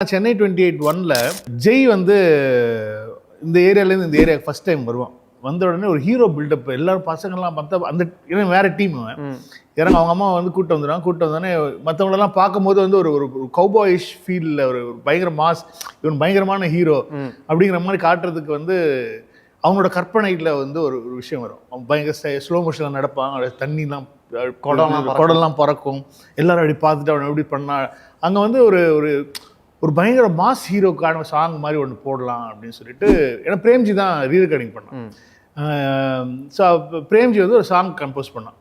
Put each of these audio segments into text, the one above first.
சென்னை 28-1ல ஜெய் வந்து இந்த ஏரியாலேருந்து இந்த ஏரியாவுக்கு ஃபர்ஸ்ட் டைம் வருவான். வந்த உடனே ஒரு ஹீரோ பில்டப், எல்லாரும் பசங்கள்லாம் பார்த்தா அந்த ஏன்னா வேற டீம் இறங்க அவங்க அம்மா வந்து கூப்பிட்டு வந்துடுவாங்க. கூப்பிட்டு வந்தோடனே மற்றவங்களெல்லாம் பார்க்கும்போது வந்து ஒரு ஒரு கௌபாயிஷ் ஃபீலில் ஒரு பயங்கர மாஸ், இவன் பயங்கரமான ஹீரோ அப்படிங்கிற மாதிரி காட்டுறதுக்கு வந்து அவனோட கற்பனையில் வந்து ஒரு ஒரு விஷயம் வரும். அவன் பயங்கர ஸ்லோ மோஷனில் நடப்பான், தண்ணிலாம் குடம்லாம் பறக்கும், எல்லாரும் அப்படி பார்த்துட்டு அவனை எப்படி பண்ணா அங்கே வந்து ஒரு ஒரு ஒரு பயங்கர மாஸ் ஹீரோக்கான சாங் மாதிரி ஒன்று போடலாம் அப்படின்னு சொல்லிட்டு, ஏன்னா பிரேம்ஜி தான் ரீரெக்கார்டிங் பண்ணான். ஸோ பிரேம்ஜி வந்து ஒரு சாங் கம்போஸ் பண்ணான்.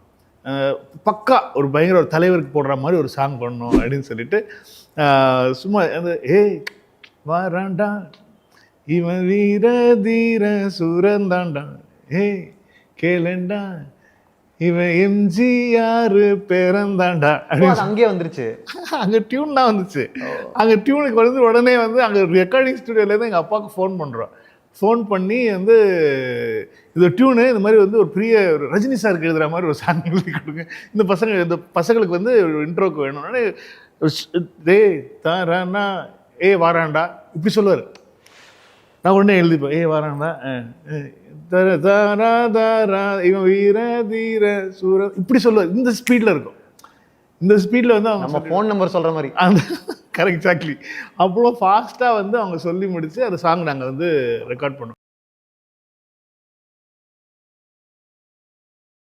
பக்கா ஒரு பயங்கர ஒரு தலைவருக்கு போடுற மாதிரி ஒரு சாங் பண்ணணும் அப்படின்னு சொல்லிட்டு சும்மா அந்த வாராண்டா இவன் வீர தீர சுரந்தாண்டா கேளண்டா இவன் எம்ஜிஆர் பிறந்தாண்டா அங்கே வந்துருச்சு. அங்கே டியூன்லாம் வந்துச்சு. அங்கே டியூனுக்கு வந்து உடனே வந்து அங்கே ரெக்கார்டிங் ஸ்டுடியோலேருந்து எங்கள் அப்பாவுக்கு ஃபோன் பண்ணுறோம். ஃபோன் பண்ணி வந்து இது டியூனு இந்த மாதிரி வந்து ஒரு பெரிய ஒரு ரஜினி சாருக்கு எழுதுகிற மாதிரி ஒரு சாங் எழுதி கொடுங்க, இந்த பசங்களுக்கு வந்து ஒரு இன்ட்ரோக்கு வேணும்னு டே தாராண்ணா வாராண்டா இப்படி சொல்லுவார். நான் உடனே எழுதிப்பேன் வாராண்டா இவன் வீர தீர சூர இப்படி சொல்லுவார். இந்த ஸ்பீடில் இருக்கும். இந்த ஸ்பீடில் வந்து அவங்க ஃபோன் நம்பர் சொல்கிற மாதிரி அந்த கரெக்ட் எக்ஸாக்ட்லி அவ்வளோ ஃபாஸ்ட்டாக வந்து அவங்க சொல்லி முடித்து அந்த சாங் நாங்கள் வந்து ரெக்கார்ட் பண்ணோம்.